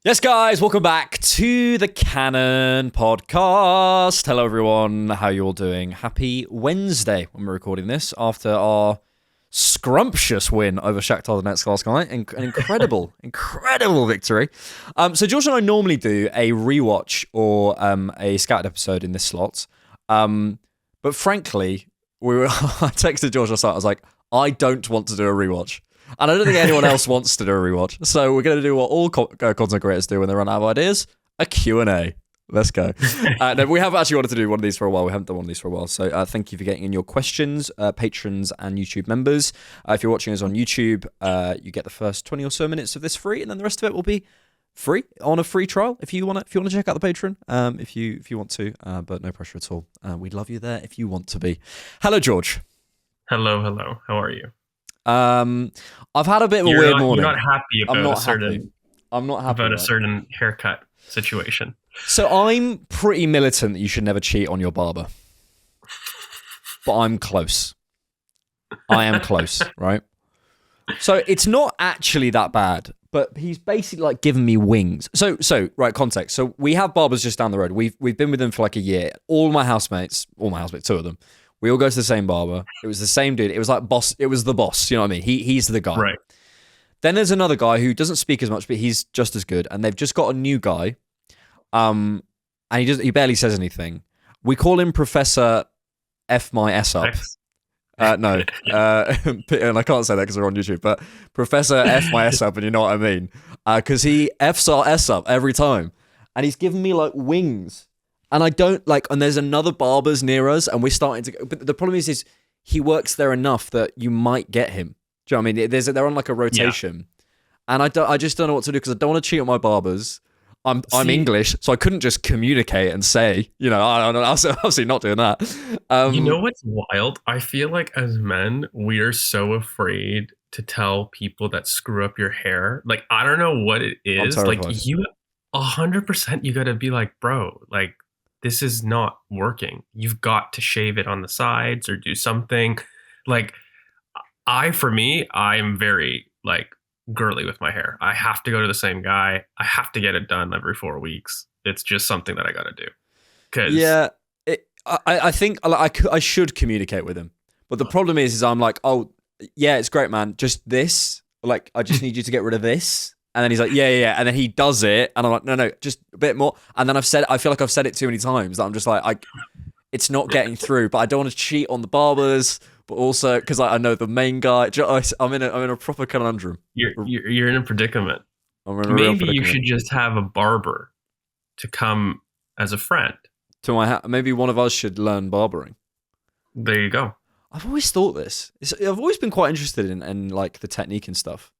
Yes, guys, welcome back to the Cannon podcast. Hello, everyone. How you all doing? Happy Wednesday when we're recording this after our scrumptious win over Shakhtar Donetsk last night. An incredible, incredible victory. So George and I normally do a rewatch or a scouted episode in this slot. But frankly, I texted George last night. I was like, I don't want to do a rewatch. And I don't think anyone else wants to do a rewatch. So we're going to do what all content creators do when they run out of ideas, a Q&A. Let's go. No, we have actually wanted to do one of these for a while. We haven't done one of these for a while. So thank you for getting in your questions, patrons and YouTube members. If you're watching us on YouTube, you get the first 20 or so minutes of this free, and then the rest of it will be free on a free trial if you want to check out the Patreon, if you want to, but no pressure at all. We'd love you there if you want to be. Hello, George. Hello. How are you? I've had a bit of a weird morning. You're not happy about I'm not happy about a certain haircut situation. So I'm pretty militant that you should never cheat on your barber. But I'm close. I am close, right? So it's not actually that bad, but he's basically like giving me wings. So right, context. So we have barbers just down the road. We've been with them for like a year. All my housemates, two of them. We all go to the same barber. It was the same dude. It was like boss. It was the boss. You know what I mean? He's the guy. Right. Then there's another guy who doesn't speak as much, but he's just as good. And they've just got a new guy. And he barely says anything. We call him Professor F my S up. No. And I can't say that because we're on YouTube. But Professor F my S up, and you know what I mean? Because he F's our S up every time. And he's giving me like wings. And I don't like, and there's another barber's near us, and we're starting to go. But the problem is he works there enough that you might get him. Do you know what I mean? They're on like a rotation, and I just don't know what to do because I don't want to cheat on my barbers. I'm English, so I couldn't just communicate and say, I'm obviously not doing that. You know what's wild? I feel like as men, we are so afraid to tell people that screw up your hair. Like, I don't know what it is. Like, 100%, you got to be like, bro, like, this is not working. You've got to shave it on the sides or do something. Like, I'm very like girly with my hair. I have to go to the same guy. I have to get it done every 4 weeks. It's just something that I got to do. I think I should communicate with him, but the problem is I'm like, oh yeah, it's great, man. Just this, like, I just need you to get rid of this. And then he's like, yeah. And then he does it. And I'm like, no, just a bit more. And then I feel like I've said it too many times that I'm just like, it's not getting through. But I don't want to cheat on the barbers, but also because I know the main guy. I'm in a proper conundrum. You're in a predicament. Maybe you should just have a barber to come as a friend. To my maybe one of us should learn barbering. There you go. I've always thought this. I've always been quite interested in like the technique and stuff.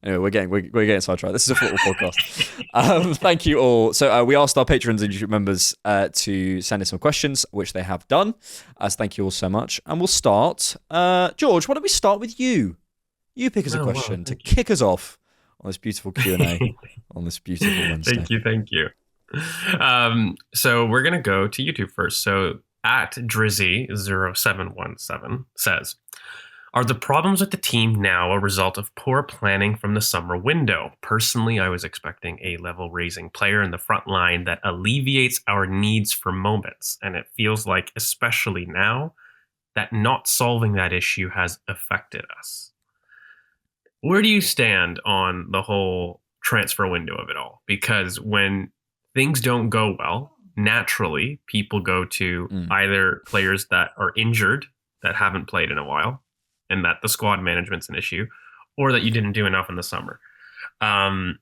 Anyway, we're getting sidetracked. This is a football podcast. Thank you all. So we asked our patrons and YouTube members to send in some questions, which they have done. So thank you all so much. And we'll start. George, why don't we start with you? You pick us a question to kick us off on this beautiful Q&A on this beautiful Wednesday. Thank you. So we're going to go to YouTube first. So at Drizzy0717 says, are the problems with the team now a result of poor planning from the summer window? Personally, I was expecting a level-raising player in the front line that alleviates our needs for moments, and it feels like, especially now, that not solving that issue has affected us. Where do you stand on the whole transfer window of it all? Because when things don't go well, naturally, people go to either players that are injured, that haven't played in a while, and that the squad management's an issue, or that you didn't do enough in the summer. I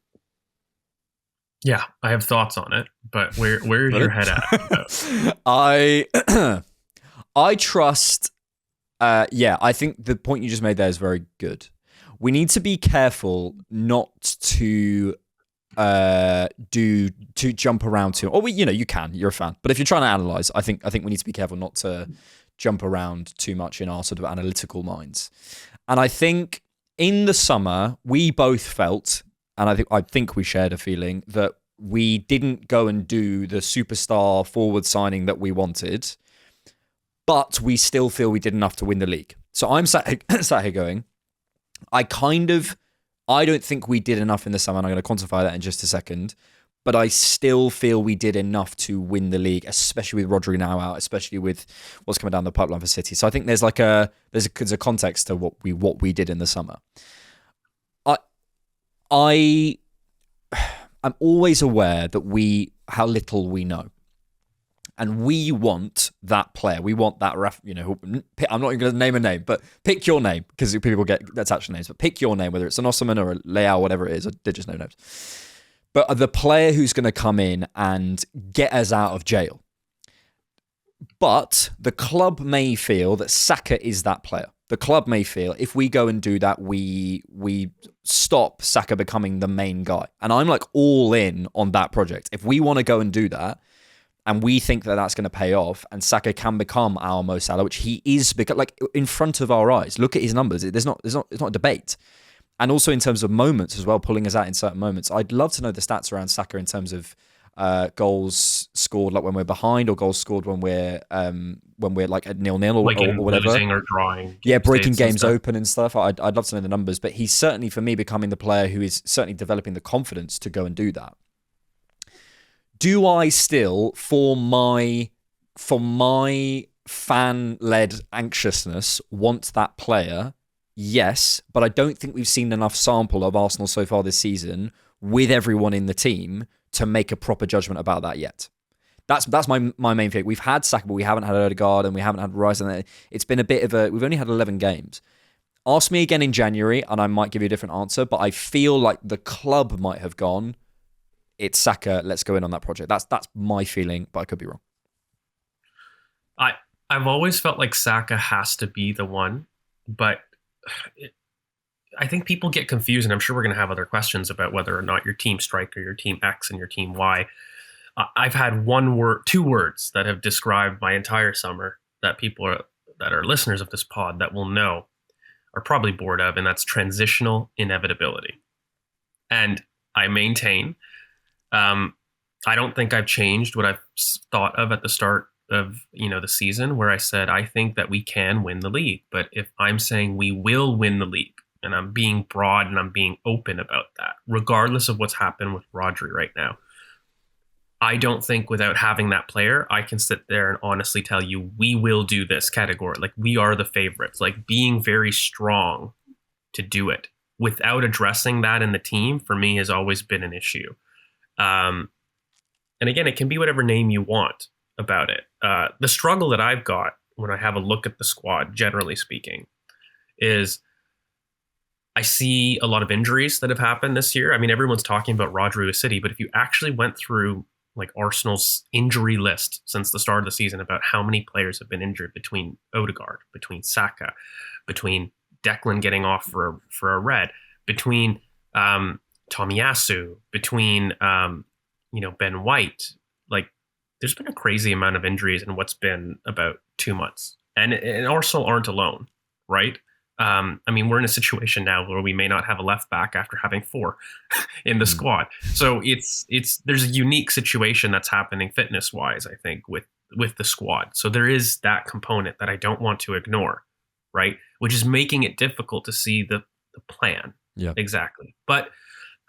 have thoughts on it, but where's your head at? I trust. I think the point you just made there is very good. We need to be careful not to jump around too. Or you can. You're a fan, but if you're trying to analyze, I think we need to be careful not to jump around too much in our sort of analytical minds. And I think in the summer, we both felt, and I think we shared a feeling, that we didn't go and do the superstar forward signing that we wanted, but we still feel we did enough to win the league. So I'm sat here going, I kind of I don't think we did enough in the summer, and I'm going to quantify that in just a second. But I still feel we did enough to win the league, especially with Rodri now out, especially with what's coming down the pipeline for City. So I think there's a context to what we did in the summer. I'm always aware that how little we know. And we want that player. We want that ref. I'm not even going to name a name, but pick your name because people get attached to names. But pick your name, whether it's an Osman or a Leao, whatever it is. I did just know names. But the player who's going to come in and get us out of jail. But the club may feel that Saka is that player. The club may feel if we go and do that, we stop Saka becoming the main guy. And I'm like all in on that project. If we want to go and do that, and we think that that's going to pay off, and Saka can become our Mo Salah, which he is, like in front of our eyes. Look at his numbers. It's not a debate. And also in terms of moments as well, pulling us out in certain moments. I'd love to know the stats around Saka in terms of goals scored like when we're behind, or goals scored when we're like at 0-0 or, like or whatever, losing or drawing. Yeah, breaking games open and stuff. I'd love to know the numbers, but he's certainly for me becoming the player who is certainly developing the confidence to go and do that. Do I still, for my fan-led anxiousness, want that player? Yes, but I don't think we've seen enough sample of Arsenal so far this season with everyone in the team to make a proper judgment about that yet. That's my main thing. We've had Saka, but we haven't had Odegaard and we haven't had Rice. And it's been a bit of we've only had 11 games. Ask me again in January and I might give you a different answer, but I feel like the club might have gone, it's Saka, let's go in on that project. That's my feeling, but I could be wrong. I've always felt like Saka has to be the one, but I think people get confused, and I'm sure we're going to have other questions about whether or not your team striker, your team X, and your team Y. I've had two words that have described my entire summer that that are listeners of this pod that will know are probably bored of, and that's transitional inevitability. And I maintain, I don't think I've changed what I've thought of at the start of the season, where I said I think that we can win the league. But if I'm saying we will win the league, and I'm being broad and I'm being open about that, regardless of what's happened with Rodri right now, I don't think without having that player, I can sit there and honestly tell you we will do this category. Like, we are the favorites, like being very strong to do it without addressing that in the team, for me, has always been an issue. And again, it can be whatever name you want about it. The struggle that I've got when I have a look at the squad, generally speaking, is I see a lot of injuries that have happened this year. I mean, everyone's talking about Rodri with City, but if you actually went through like Arsenal's injury list since the start of the season about how many players have been injured, between Odegaard, between Saka, between Declan getting off for a red, between Tomiyasu, between Ben White, like there's been a crazy amount of injuries in what's been about 2 months, and Arsenal aren't alone, right? I mean, we're in a situation now where we may not have a left back after having 4 in the squad. So there's a unique situation that's happening fitness wise, I think, with the squad. So there is that component that I don't want to ignore, right? Which is making it difficult to see the plan. Yeah, exactly. But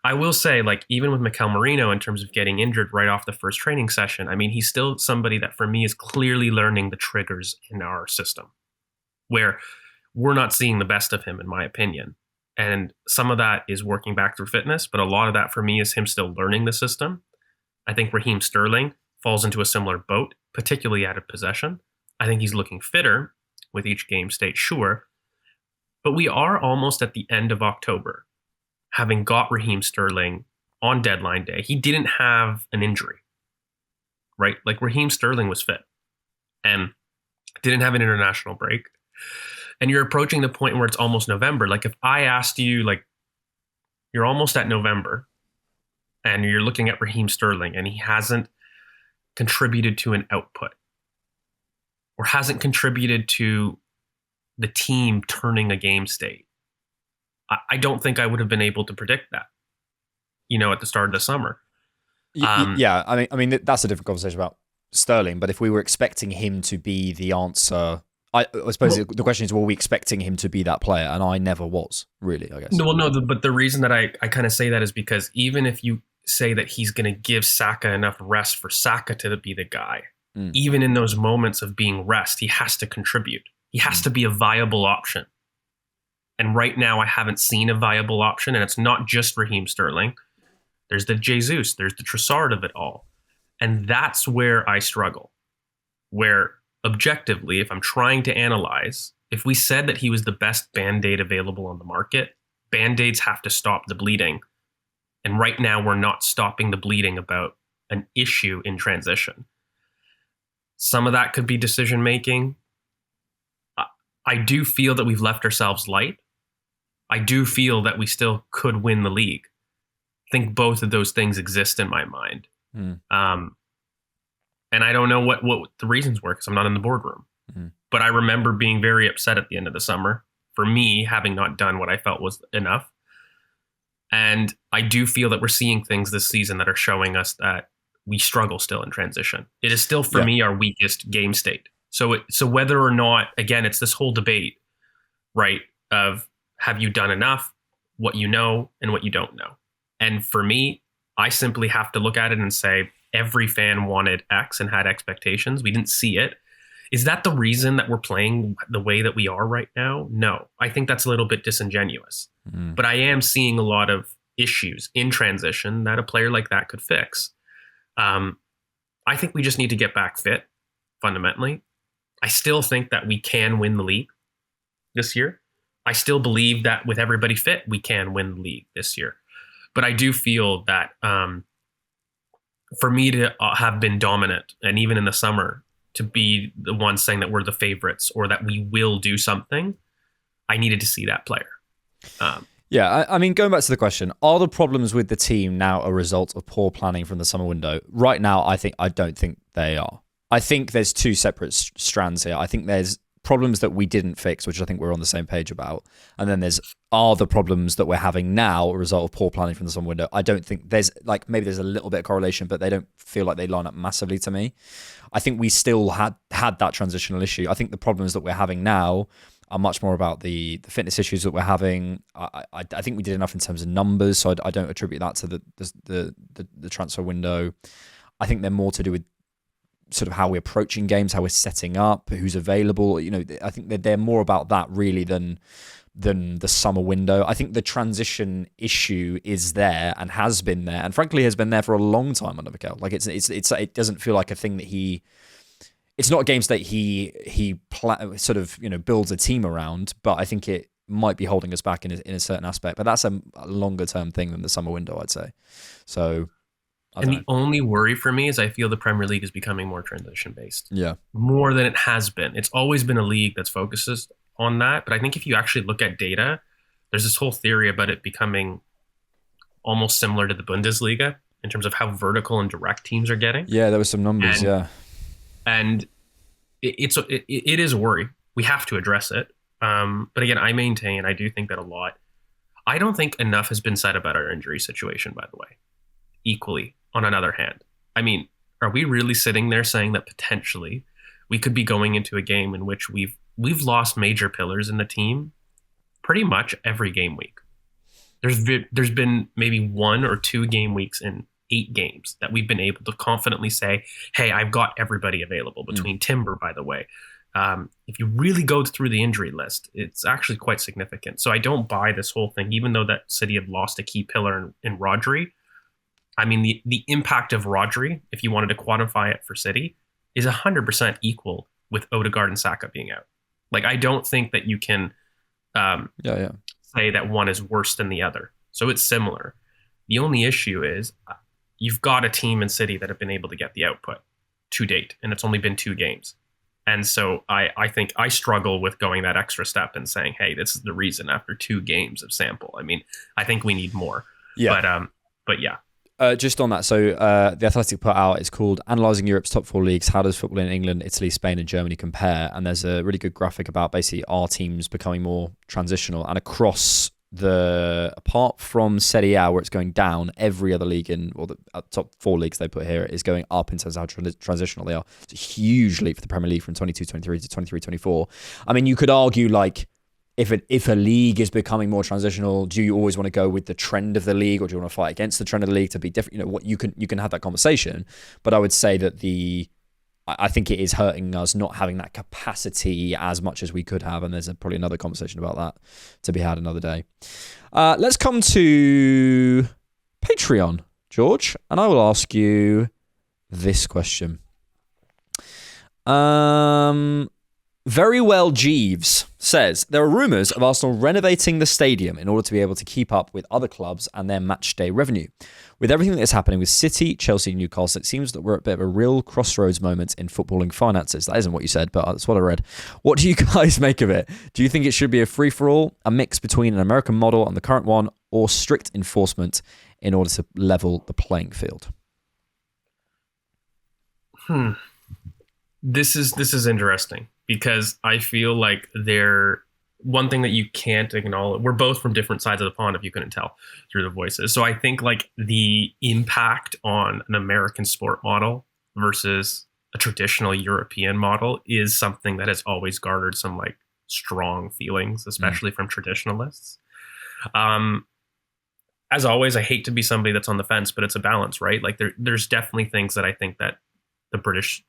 I will say, like, even with Mikel Merino, in terms of getting injured right off the first training session, I mean, he's still somebody that for me is clearly learning the triggers in our system, where we're not seeing the best of him, in my opinion. And some of that is working back through fitness, but a lot of that for me is him still learning the system. I think Raheem Sterling falls into a similar boat, particularly out of possession. I think he's looking fitter with each game state, sure. But we are almost at the end of October, having got Raheem Sterling on deadline day. He didn't have an injury, right? Like, Raheem Sterling was fit and didn't have an international break. And you're approaching the point where it's almost November. Like, if I asked you, like, you're almost at November and you're looking at Raheem Sterling and he hasn't contributed to an output or hasn't contributed to the team turning a game state, I don't think I would have been able to predict that, at the start of the summer. Yeah, I mean that's a different conversation about Sterling. But if we were expecting him to be the answer I suppose the question is, were we expecting him to be that player? And I never was, really, I guess. No, but the reason that I kind of say that is because even if you say that he's going to give Saka enough rest for Saka to be the guy, even in those moments of being rest, he has to contribute. He has to be a viable option. And right now, I haven't seen a viable option. And it's not just Raheem Sterling. There's the Jesus, there's the Trossard of it all. And that's where I struggle. Where objectively, if I'm trying to analyze, if we said that he was the best Band-Aid available on the market, Band-Aids have to stop the bleeding. And right now, we're not stopping the bleeding about an issue in transition. Some of that could be decision-making. I do feel that we've left ourselves light. I do feel that we still could win the league. I think both of those things exist in my mind. And I don't know what the reasons were because I'm not in the boardroom. But I remember being very upset at the end of the summer for me having not done what I felt was enough. And I do feel that we're seeing things this season that are showing us that we struggle still in transition. It is still, for me, our weakest game state. So whether or not, again, it's this whole debate, right, of have you done enough, what you know, and what you don't know. And for me, I simply have to look at it and say, every fan wanted X and had expectations. We didn't see it. Is that the reason that we're playing the way that we are right now? No, I think that's a little bit disingenuous. But I am seeing a lot of issues in transition that a player like that could fix. I think we just need to get back fit, fundamentally. I still think that we can win the league this year. I still believe that with everybody fit, we can win the league this year. But I do feel that for me to have been dominant, and even in the summer, to be the one saying that we're the favorites or that we will do something, I needed to see that player. I mean, going back to the question, are the problems with the team now a result of poor planning from the summer window? Right now, I don't think they are. I think there's two separate strands here. I think there's problems that we didn't fix, which I think we're on the same page about. And then are the problems that we're having now a result of poor planning from the summer window? I don't think maybe there's a little bit of correlation, but they don't feel like they line up massively to me. I think we still had that transitional issue. I think the problems that we're having now are much more about the fitness issues that we're having. I think we did enough in terms of numbers, so I don't attribute that to the transfer window. I think they're more to do with sort of how we're approaching games, how we're setting up, who's available. You know, I think they're more about that really than the summer window. I think the transition issue is there and has been there, and frankly has been there for a long time under Mikel. Like it doesn't feel like a thing that it's not a game state he sort of, you know, builds a team around, but I think it might be holding us back in a certain aspect. But that's a longer term thing than the summer window, I'd say. So. And the only worry for me is I feel the Premier League is becoming more transition based. Yeah. More than it has been. It's always been a league that focuses on that. But I think if you actually look at data, there's this whole theory about it becoming almost similar to the Bundesliga in terms of how vertical and direct teams are getting. Yeah, there were some numbers, And it is a worry. We have to address it. But again, I maintain, I do think that a lot. I don't think enough has been said about our injury situation, by the way, equally. On another hand, I mean, are we really sitting there saying that potentially we could be going into a game in which we've lost major pillars in the team pretty much every game week? There's been maybe 1 or 2 game weeks in 8 games that we've been able to confidently say, hey, I've got everybody available between Timber, by the way. If you really go through the injury list, it's actually quite significant. So I don't buy this whole thing, even though that City have lost a key pillar in Rodri. I mean, the impact of Rodri, if you wanted to quantify it for City, is 100% equal with Odegaard and Saka being out. Like, I don't think that you can say that one is worse than the other. So it's similar. The only issue is you've got a team in City that have been able to get the output to date, and it's only been 2 games. And so I think I struggle with going that extra step and saying, hey, this is the reason after 2 games of sample. I mean, I think we need more. Yeah. But yeah. Just on that, so The Athletic put out, it's called Analysing Europe's Top 4 Leagues, How Does Football in England, Italy, Spain and Germany Compare? And there's a really good graphic about basically our teams becoming more transitional and across apart from Serie A where it's going down, every other league the top 4 leagues they put here is going up in terms of how transitional they are. It's a huge leap for the Premier League from 22-23 to 23-24. I mean, you could argue like if a league is becoming more transitional, do you always want to go with the trend of the league, or do you want to fight against the trend of the league to be different? You know, what you can have that conversation, but I would say that I think it is hurting us not having that capacity as much as we could have, and there's probably another conversation about that to be had another day. Let's come to Patreon, George, and I will ask you this question. Very well, Jeeves says, there are rumours of Arsenal renovating the stadium in order to be able to keep up with other clubs and their match day revenue. With everything that is happening with City, Chelsea, and Newcastle, it seems that we're at a bit of a real crossroads moment in footballing finances. That isn't what you said, but that's what I read. What do you guys make of it? Do you think it should be a free-for-all, a mix between an American model and the current one, or strict enforcement in order to level the playing field? This is interesting, because I feel like one thing that you can't acknowledge, we're both from different sides of the pond, if you couldn't tell through the voices. So I think like the impact on an American sport model versus a traditional European model is something that has always garnered some like strong feelings, especially from traditionalists. As always, I hate to be somebody that's on the fence, but it's a balance, right? Like there's definitely things that I think that the British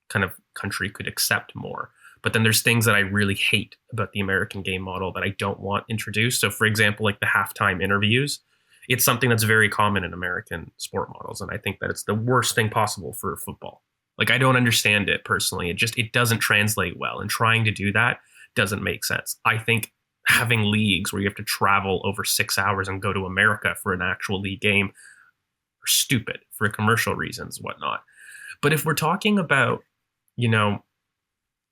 kind of country could accept more. But then there's things that I really hate about the American game model that I don't want introduced. So for example, like the halftime interviews, it's something that's very common in American sport models. And I think that it's the worst thing possible for football. Like, I don't understand it personally. It doesn't translate well. And trying to do that doesn't make sense. I think having leagues where you have to travel over 6 hours and go to America for an actual league game are stupid for commercial reasons, whatnot. But if we're talking about,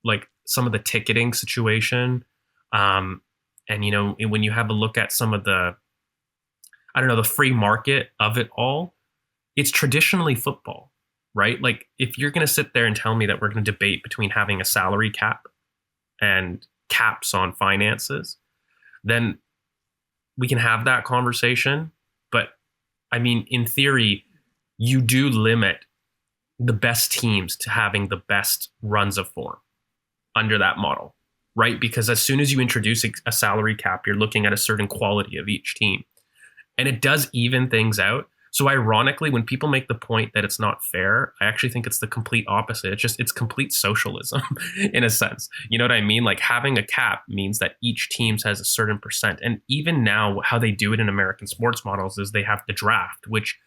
like some of the ticketing situation, and when you have a look at some of the free market of it all, it's traditionally football, right? Like if you're going to sit there and tell me that we're going to debate between having a salary cap and caps on finances, then we can have that conversation. But I mean, in theory, you do limit the best teams to having the best runs of form under that model, right? Because as soon as you introduce a salary cap, you're looking at a certain quality of each team, and it does even things out. So ironically, when people make the point that it's not fair, I actually think it's the complete opposite. It's complete socialism in a sense. You know what I mean? Like having a cap means that each team has a certain percent. And even now, how they do it in American sports models is they have the draft, which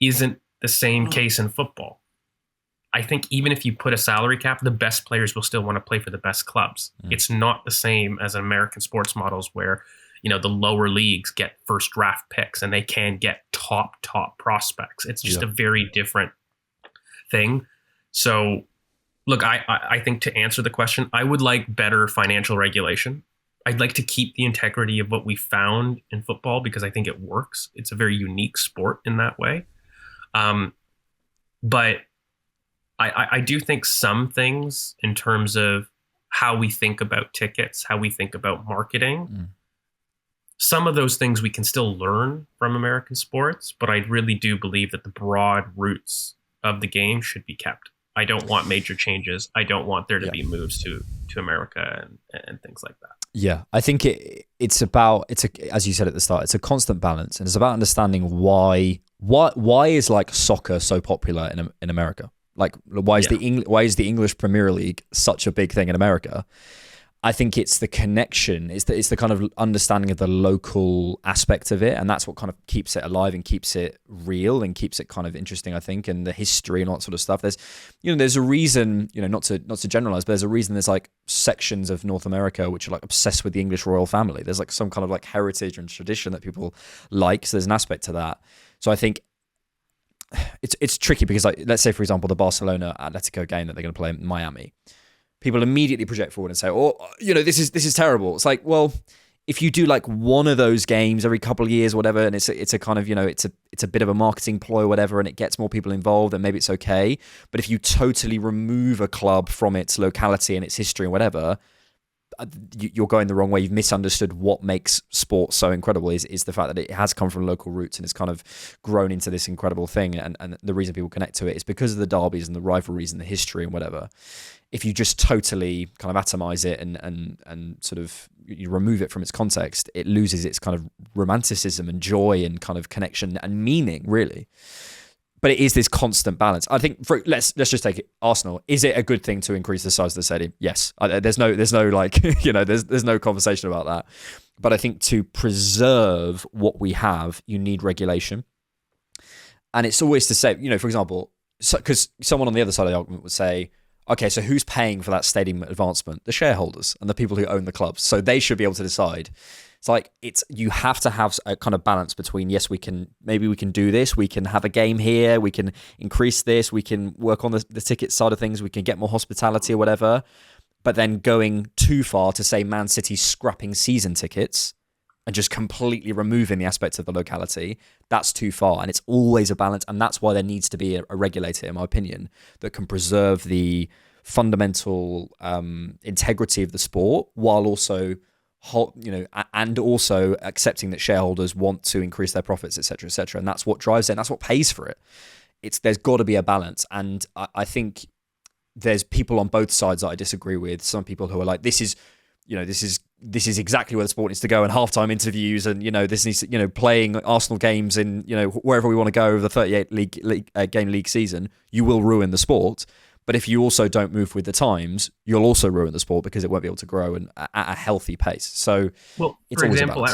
isn't the same case in football. I think even if you put a salary cap, the best players will still want to play for the best clubs. It's not the same as American sports models where, the lower leagues get first draft picks and they can get top prospects. It's just a very different thing. So look, I think to answer the question, I would like better financial regulation. I'd like to keep the integrity of what we found in football because I think it works. It's a very unique sport in that way. But I do think some things in terms of how we think about tickets, how we think about marketing, some of those things we can still learn from American sports, but I really do believe that the broad roots of the game should be kept. I don't want major changes. I don't want there to be moves to America and things like that. Yeah, I think it's as you said at the start, it's a constant balance, and it's about understanding why is like soccer so popular in America? Like why is the English Premier League such a big thing in America? I think it's the connection, it's the kind of understanding of the local aspect of it, and that's what kind of keeps it alive and keeps it real and keeps it kind of interesting, I think, and the history and all that sort of stuff. There's a reason, not to generalize, but there's a reason there's like sections of North America which are like obsessed with the English royal family. There's like some kind of like heritage and tradition that people like, so there's an aspect to that. So I think it's tricky because, like, let's say for example the Barcelona Atletico game that they're going to play in Miami, people immediately project forward and say, this is terrible. It's like, well, if you do like one of those games every couple of years or whatever, and it's a kind of, it's a bit of a marketing ploy or whatever, and it gets more people involved, then maybe it's okay. But if you totally remove a club from its locality and its history and whatever, you're going the wrong way. You've misunderstood what makes sport so incredible is the fact that it has come from local roots and it's kind of grown into this incredible thing. And the reason people connect to it is because of the derbies and the rivalries and the history and whatever. If you just totally kind of atomize it and sort of you remove it from its context, it loses its kind of romanticism and joy and kind of connection and meaning, really. But it is this constant balance. I think let's just take it. Arsenal. Is it a good thing to increase the size of the stadium? Yes. There's no like there's no conversation about that. But I think to preserve what we have, you need regulation. And it's always to say, for example, because someone on the other side of the argument would say, okay, so who's paying for that stadium advancement? The shareholders and the people who own the clubs. So they should be able to decide. It's like you have to have a kind of balance between, yes, maybe we can do this, we can have a game here, we can increase this, we can work on the ticket side of things, we can get more hospitality or whatever, but then going too far to say Man City scrapping season tickets and just completely removing the aspects of the locality, that's too far. And it's always a balance, and that's why there needs to be a regulator, in my opinion, that can preserve the fundamental integrity of the sport while also and also accepting that shareholders want to increase their profits, etc., etc., and that's what drives it, and that's what pays for it. There's got to be a balance, and I think there's people on both sides that I disagree with. Some people who are like, this is exactly where the sport needs to go, and halftime interviews, and this needs playing Arsenal games in wherever we want to go over the 38 game league season. You will ruin the sport. But if you also don't move with the times, you'll also ruin the sport because it won't be able to grow and at a healthy pace. So, well, for example,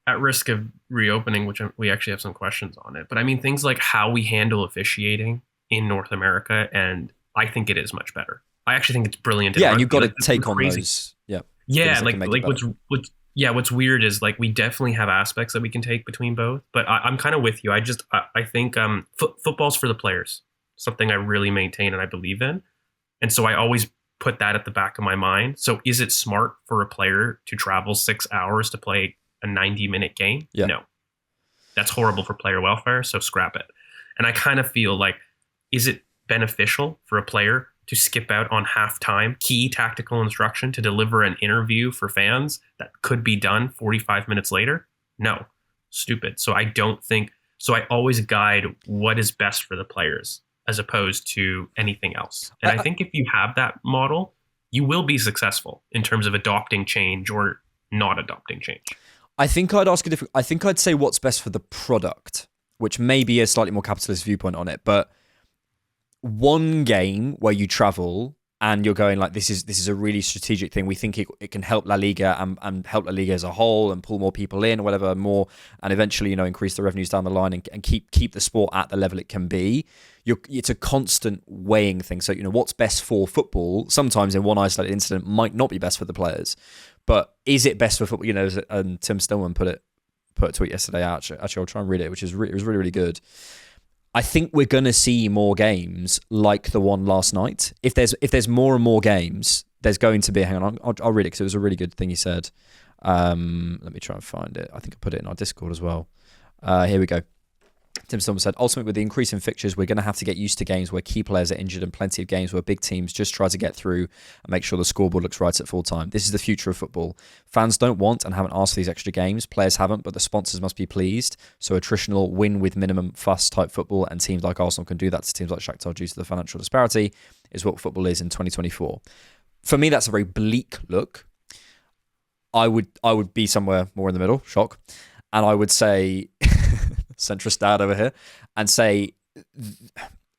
at risk of reopening, which we actually have some questions on it, but I mean things like how we handle officiating in North America, and I think it is much better. I actually think it's brilliant. Yeah, and you've got to take on those. Yeah, what's weird is like we definitely have aspects that we can take between both, but I'm kind of with you. I think football's for the players. Something I really maintain and I believe in. And so I always put that at the back of my mind. So is it smart for a player to travel 6 hours to play a 90-minute game? Yeah. No. That's horrible for player welfare, so scrap it. And I kind of feel like, is it beneficial for a player to skip out on halftime, key tactical instruction to deliver an interview for fans that could be done 45 minutes later? No. Stupid. So I always guide what is best for the players as opposed to anything else. And I think if you have that model, you will be successful in terms of adopting change or not adopting change. I think I'd say what's best for the product, which may be a slightly more capitalist viewpoint on it, but one game where you travel and you're going like, this is a really strategic thing. We think it can help La Liga and help La Liga as a whole and pull more people in or whatever more, and eventually increase the revenues down the line and keep the sport at the level it can be. It's a constant weighing thing. So what's best for football sometimes in one isolated incident might not be best for the players, but is it best for football? And Tim Stillman put a tweet yesterday out. Actually, I'll try and read it, it was really, really good. I think we're going to see more games like the one last night. If there's more and more games, there's going to be. Hang on, I'll read it because it was a really good thing he said. Let me try and find it. I think I put it in our Discord as well. Here we go. Tim Stillman said, ultimately, with the increase in fixtures, we're going to have to get used to games where key players are injured and plenty of games where big teams just try to get through and make sure the scoreboard looks right at full time. This is the future of football. Fans don't want and haven't asked for these extra games. Players haven't, but the sponsors must be pleased. So attritional win with minimum fuss type football, and teams like Arsenal can do that to teams like Shakhtar due to the financial disparity, is what football is in 2024. For me, that's a very bleak look. I would be somewhere more in the middle, shock. And I would say... centrist dad over here, and say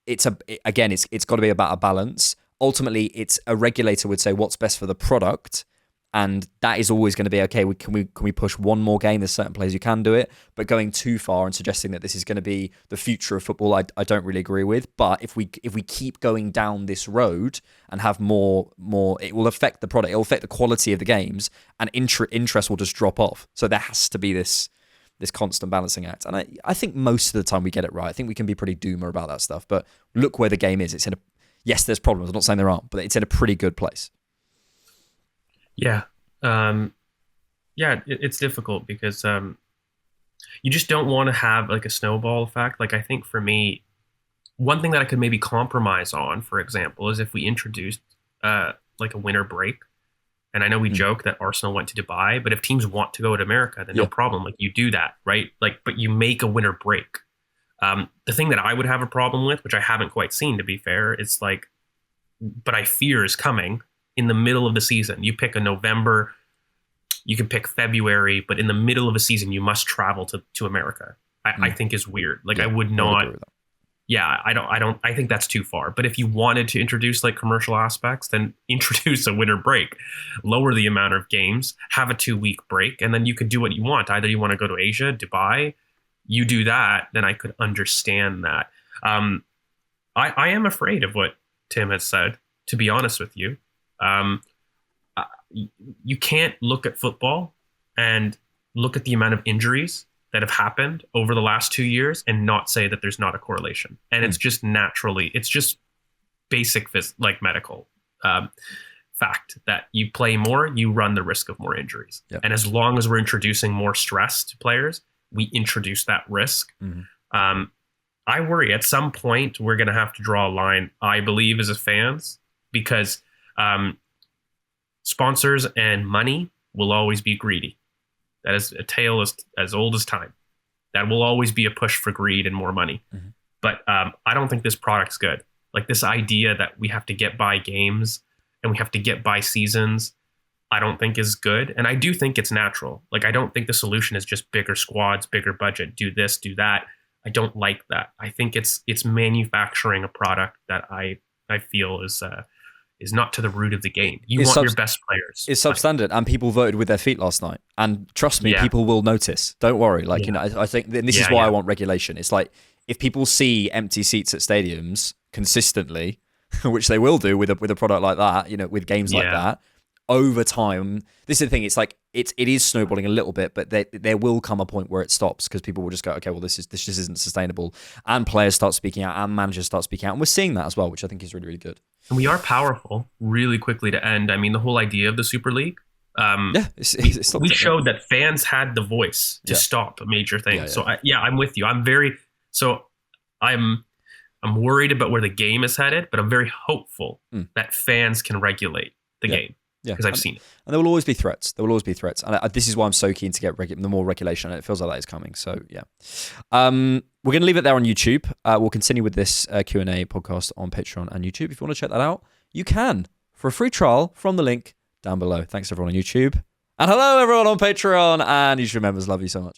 it's got to be about a balance. Ultimately, it's a regulator would say what's best for the product, and that is always going to be okay. Can we push one more game? There's certain players you can do it, but going too far and suggesting that this is going to be the future of football, I don't really agree with. But if we keep going down this road and have more, it will affect the product. It will affect the quality of the games, and interest will just drop off. So there has to be this constant balancing act. And I think most of the time we get it right. I think we can be pretty doomer about that stuff. But look where the game is. Yes, there's problems. I'm not saying there aren't, but it's in a pretty good place. Yeah. It's difficult because you just don't want to have like a snowball effect. Like I think for me, one thing that I could maybe compromise on, for example, is if we introduced like a winter break. And I know we joke that Arsenal went to Dubai, but if teams want to go to America, then no problem. Like, you do that, right? Like, but you make a winter break. The thing that I would have a problem with, which I haven't quite seen, to be fair, is like, but I fear is coming in the middle of the season. You pick a November, you can pick February, but in the middle of a season, you must travel to America. I think is weird. Like, I would not. I think that's too far. But if you wanted to introduce like commercial aspects, then introduce a winter break, lower the amount of games, have a 2-week break, and then you could do what you want. Either you want to go to Asia, Dubai, you do that, then I could understand that. I am afraid of what Tim has said, to be honest with you. You can't look at football and look at the amount of injuries that have happened over the last 2 years and not say that there's not a correlation. And it's just it's just basic like medical fact that you play more, you run the risk of more injuries. Yep. And as long as we're introducing more stress to players, we introduce that risk. I worry at some point we're going to have to draw a line, I believe, as fans, because sponsors and money will always be greedy. That is a tale as old as time. That will always be a push for greed and more money. But I don't think this product's good. Like, this idea that we have to get by games and we have to get by seasons, I don't think is good. And I do think it's natural. Like, I don't think the solution is just bigger squads, bigger budget, do this, do that. I don't like that. I think it's manufacturing a product that I feel is not to the root of the game. You want your best players. It's substandard, and people voted with their feet last night. And trust me, people will notice. Don't worry. Like, you know, I think and this is why I want regulation. It's like, if people see empty seats at stadiums consistently, which they will do with a product like that, you know, with games like that, over time, this is the thing. It's like it is snowballing a little bit, but there will come a point where it stops, because people will just go, okay, well, this just isn't sustainable, and players start speaking out, and managers start speaking out, and we're seeing that as well, which I think is really, really good. And we are powerful. Really quickly to end, I mean, the whole idea of the Super League. We showed that fans had the voice to stop a major thing. So I'm with you. I'm worried about where the game is headed, but I'm very hopeful that fans can regulate the game. Yeah, because I've seen it. And there will always be threats. And this is why I'm so keen to get the more regulation, and it feels like that is coming. So, yeah. We're going to leave it there on YouTube. We'll continue with this Q&A podcast on Patreon and YouTube. If you want to check that out, you can, for a free trial from the link down below. Thanks, everyone on YouTube. And hello, everyone on Patreon and YouTube members. Love you so much.